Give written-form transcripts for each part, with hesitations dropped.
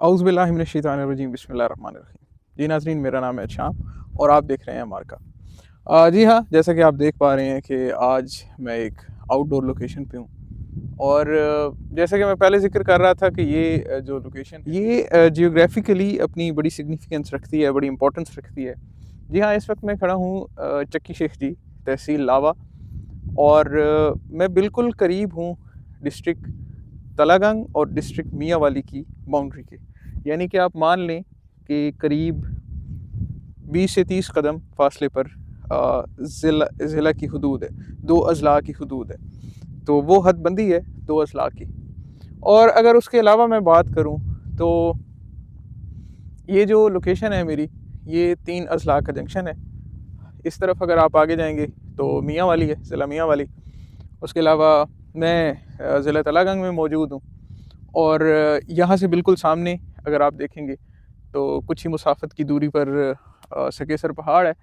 औज़ुबिल्लाहि मिनश्शैतानिर्रजीम बिस्मिल्लाहिर्रहमानिर्रहीम। जी नाज़रीन, मेरा नाम है शाम और आप देख रहे हैं मार्का। जी हाँ, जैसा कि आप देख पा रहे हैं कि आज मैं एक आउटडोर लोकेशन पे हूँ और जैसा कि मैं पहले ज़िक्र कर रहा था कि ये जो लोकेशन है ये जियोग्राफिकली अपनी बड़ी सिग्निफिकेंस रखती है, बड़ी इम्पोर्टेंस रखती है। जी हाँ, इस वक्त मैं खड़ा हूँ चक्की शेख जी, तहसील लावा और मैं बिल्कुल करीब हूँ डिस्ट्रिक्ट तलागंग और डिस्ट्रिक्ट मियाँवाली की बाउंड्री के। यानी कि आप मान लें कि करीब 20 से 30 कदम फासले पर ज़िला की हदूद है, 2 अज़ला की हदूद है। तो वो हदबंदी है 2 अज़ला की। और अगर उसके अलावा मैं बात करूँ तो ये जो लोकेशन है मेरी, ये 3 अज़ला का जंक्शन है। इस तरफ अगर आप आगे जाएँगे तो मियाँवाली है, ज़िला मियाँवाली। उसके अलावा मैं ज़िला तलागंग में मौजूद हूँ और यहाँ से बिल्कुल सामने अगर आप देखेंगे तो कुछ ही मुसाफ़त की दूरी पर सकेसर पहाड़ है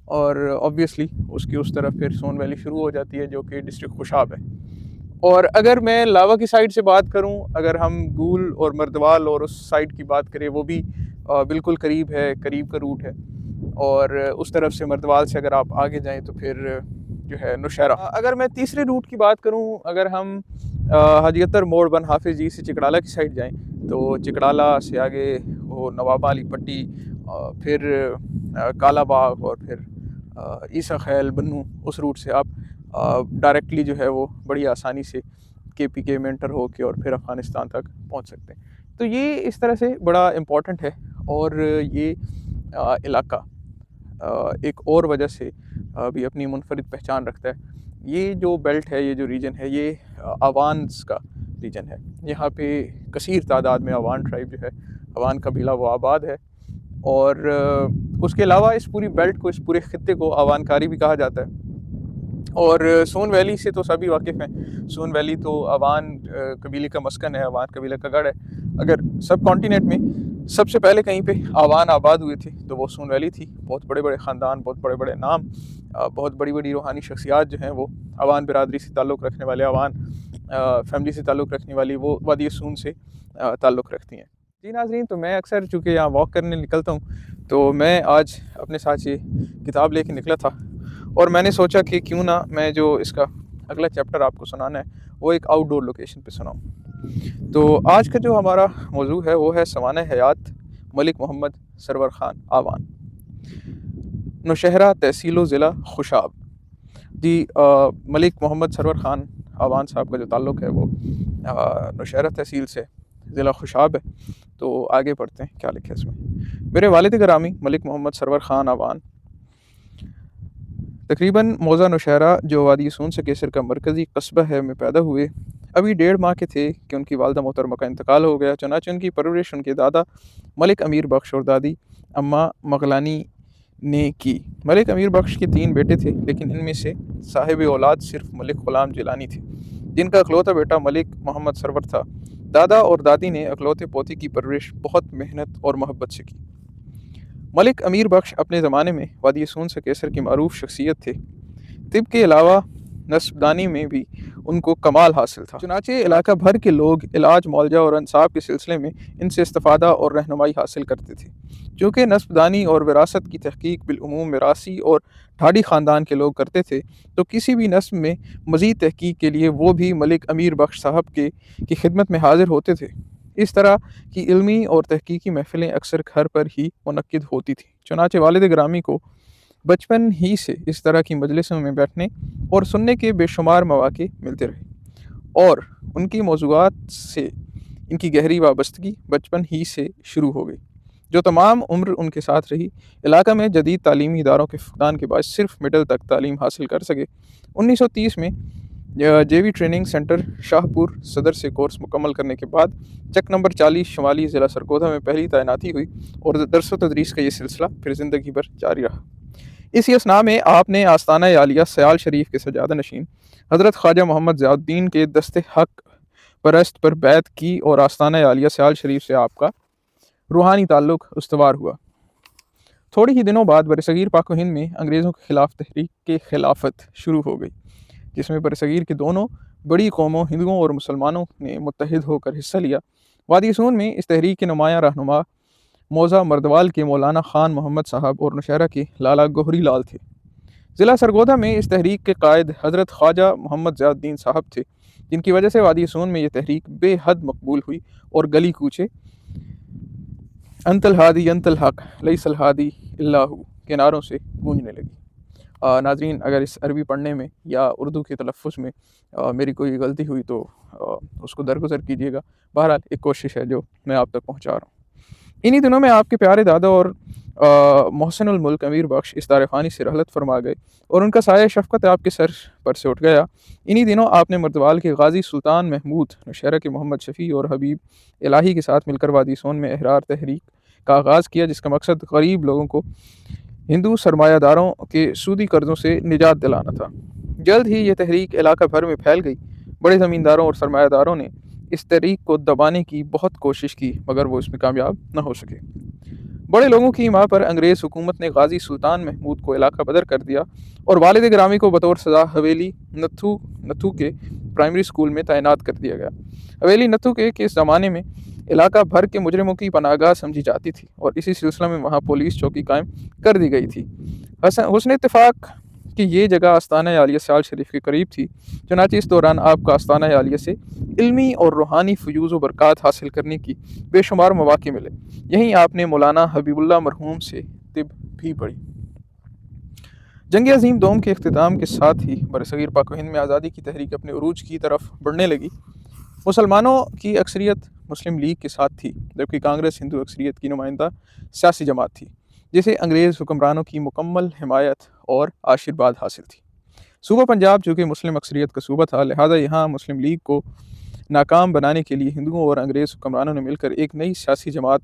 और ऑब्वियसली उसकी उस तरफ फिर सोन वैली शुरू हो जाती है जो कि डिस्ट्रिक्ट खुशाब है। और अगर मैं लावा की साइड से बात करूं, अगर हम गूल और मर्दवाल और उस साइड की बात करें, वो भी बिल्कुल करीब है, करीब का रूट है। और उस तरफ से मर्दवाल से अगर आप आगे जाएं तो फिर जो है नौशहरा। अगर मैं तीसरे रूट की बात करूं, अगर हम हाजी अत्तर मोड़ बन हाफिज़ जी से चिकड़ाला की साइड जाएं तो चिकड़ाला से आगे वो नवाबा अली पट्टी, फिर काला बाग और फिर ईसा खैल बन्नू, उस रूट से आप डायरेक्टली जो है वो बड़ी आसानी से KPK में एंटर हो के और फिर अफ़गानिस्तान तक पहुंच सकते हैं। तो ये इस तरह से बड़ा इम्पोर्टेंट है और ये इलाका एक और वजह से भी अपनी मुनफरिद पहचान रखता है। ये जो बेल्ट है, ये जो रीजन है, ये अवान्स का रीजन है। यहाँ पे कसीर तादाद में अवान ट्राइब जो है, अवान कबीला वो आबाद है। और उसके अलावा इस पूरी बेल्ट को, इस पूरे ख़ित्ते को अवानकारी भी कहा जाता है। और सोन वैली से तो सभी वाकिफ़ हैं। सोन वैली तो अवान कबीले का मस्कन है, अवान कबीले का गढ़ है। अगर सब कॉन्टिनेंट में सबसे पहले कहीं पे अवान आबाद हुए थे तो वो सोन वैली थी। बहुत बड़े बड़े ख़ानदान, बहुत बड़े बड़े नाम, बहुत बड़ी बड़ी रूहानी शख्सियात जो हैं वो अवान बिरादरी से ताल्लुक़ रखने वाले, अवान फ़ैमिली से ताल्लुक़ रखने वाली, वो वादी सून से ताल्लुक़ रखती हैं। जी नाज़रीन, तो मैं अक्सर चूँकि यहाँ वॉक करने निकलता हूँ तो मैं आज अपने साथ ये किताब लेके निकला था और मैंने सोचा कि क्यों ना मैं जो इसका अगला चैप्टर आपको सुनाना है वो एक आउटडोर लोकेशन पे सुनाऊँ। तो आज का जो हमारा मौजू है वो है सवाना हयात मलिक मोहम्मद सरवर ख़ान आवान, नौशहरा तहसील व ज़िला खुशाब। जी, मलिक मोहम्मद सरवर ख़ान आवान साहब का जो ताल्लुक़ है वो नौशहरा तहसील से ज़िला खुशाब है। तो आगे पढ़ते हैं क्या लिखा है इसमें। मेरे वालिद गिरामी मलिक मोहम्मद सरवर ख़ान आवान तकरीबन मौज़ा नौशहरा जो वादी सून से केसर का मरकज़ी कस्बा है में पैदा हुए। अभी 1.5 माह के थे कि उनकी वालदा मोहतरमा का इंतकाल हो गया। चुनांचे उनकी परवरिश उनके दादा मलिक अमीर बख्श और दादी अम्मा मगलानी ने की। मलिक अमीर बख्श के 3 बेटे थे, लेकिन इनमें से साहिब औलाद सिर्फ मलिक ग़ुलाम जिलानी थे, जिनका अकलौता बेटा मलिक मोहम्मद सरवर था। दादा और दादी ने अकलौते पोते की परवरिश बहुत मेहनत और मोहब्बत से की। मलिक अमीर बख्श अपने ज़माने में वादी सून से केसर की मारूफ शख्सियत थे। तिब के अलावा नस्बदानी में भी उनको कमाल हासिल था। चुनांचे इलाका भर के लोग इलाज, मौलजा और अंसाब के सिलसिले में इनसे इस्तिफ़ादा और रहनुमाई हासिल करते थे। चूँकि नस्बदानी और विरासत की तहकीक बिलउमूम मिरासी और ठाडी ख़ानदान के लोग करते थे, तो किसी भी नस्ब में मज़ीद तहकीक के लिए वो भी मलिक अमीर बख्श साहब की खिदमत में हाजिर होते थे। इस तरह की इल्मी और तहकीकी महफ़िलें अक्सर घर पर ही मुनक्किद होती थीं। चुनांचे वालिद गिरामी को बचपन ही से इस तरह की मजलिसों में बैठने और सुनने के बेशुमार मौक़े मिलते रहे और उनकी मौज़ूआत से इनकी गहरी वाबस्तगी बचपन ही से शुरू हो गई, जो तमाम उम्र उनके साथ रही। इलाका में जदीद तालीमी इदारों के फुक़दान के बाद सिर्फ मिडल तक तालीम हासिल कर सके। 1930 में JV ट्रेनिंग सेंटर शाहपुर सदर से कोर्स मुकम्मल करने के बाद चक नंबर 40 शुमाली ज़िला सरगोधा में पहली तैनाती हुई और दरस व तदरीस का ये सिलसिला फिर ज़िंदगी भर जारी रहा। इसी असना में आपने आस्ताना आलिया सयाल शरीफ के सजादा नशीन हज़रत ख्वाजा मोहम्मद ज़ियाउद्दीन के दस्ते हक परस्त पर बैत की और आस्ताना आलिया सयाल शरीफ से आपका रूहानी ताल्लुक़ उस्तवार हुआ। थोड़े ही दिनों बाद बरसगीर पाक व हिंद में अंग्रेज़ों के ख़िलाफ़ तहरीक के खिलाफत शुरू हो गई, जिसमें बरसगीर की दोनों बड़ी कौमों हिंदुओं और मुसलमानों ने मुत्तहिद होकर हिस्सा लिया। वादी सून में इस तहरीक के नुमायाँ रहनुमा मौज़ा मर्दवाल के मौलाना ख़ान मोहम्मद साहब और नौशहरा के लाला गोहरी लाल थे। ज़िला सरगोधा में इस तहरीक के कायद हज़रत ख्वाजा मोहम्मद ज़ियाउद्दीन साहब थे, जिनकी वजह से वादी सून में यह तहरीक बेहद मकबूल हुई और गली कूचे अंतल हादी अंतल हक लईसल हादी इल्लाहु के नारों से गूंजने लगी। नाजरीन, अगर इस अरबी पढ़ने में या उर्दू के तलफ़ुज़ में मेरी कोई गलती हुई तो उसको दरगुज़र कीजिएगा। बहरहाल एक कोशिश है जो मैं आप तक पहुँचा रहा हूँ। इन्हीं दिनों में आपके प्यारे दादा और मोहसिनुल मुल्क अमीर बख्श इस दारफ़ानी से रहलत फरमा गए और उनका साया शफ़क़त आपके सर पर से उठ गया। इन्हीं दिनों आपने मर्दवाल के गाज़ी सुल्तान महमूद, नौशहरा के मोहम्मद शफ़ी और हबीब इलाही के साथ मिलकर वादी सोन में अहरार तहरीक का आगाज़ किया, जिसका मकसद गरीब लोगों को हिंदू सरमायादारों के सूदी कर्ज़ों से निजात दिलाना था। जल्द ही ये तहरीक इलाका भर में फैल गई। बड़े ज़मींदारों और सरमायादारों ने इस तहरीक को दबाने की बहुत कोशिश की, मगर वो इसमें कामयाब न हो सके। बड़े लोगों की माँ पर अंग्रेज़ हुकूमत ने गाज़ी सुल्तान महमूद को इलाका बदर कर दिया और वालिद ग्रामी को बतौर सज़ा हवेली नथू के प्राइमरी स्कूल में तैनात कर दिया गया। हवेली नथू के इस ज़माने में इलाका भर के मुजरिमों की पनाहगाह समझी जाती थी और इसी सिलसिले में वहाँ पुलिस चौकी कायम कर दी गई थी। हुस्न इत्तेफाक कि ये जगह आस्ताना आलिया साल शरीफ के करीब थी, चुनांचे इस दौरान आपको आस्ताना आलिया से इल्मी और रूहानी फ़यूज़ व बरक़ात हासिल करने की बेशुमार मौक़े मिले। यहीं आपने मौलाना हबीबुल्लाह मरहूम से तिब भी पढ़ी। जंग अज़ीम दोम के अख्तिताम के साथ ही बरसगीर पाक व हिंद में आज़ादी की तहरीक अपने उरूज की तरफ बढ़ने लगी। मुसलमानों की अक्सरियत मुस्लिम लीग के साथ थी, जबकि कांग्रेस हिंदू अक्सरियत की नुमाइंदा सियासी जमात थी, जिसे अंग्रेज़ हुक्मरानों की मुकम्मल हिमायत और आशीर्वाद हासिल थी। सूबा पंजाब, जो कि मुस्लिम अक्सरियत का सूबा था, लिहाजा यहाँ मुस्लिम लीग को नाकाम बनाने के लिए हिंदुओं और अंग्रेज़ हुक्मरानों ने मिलकर एक नई सियासी जमात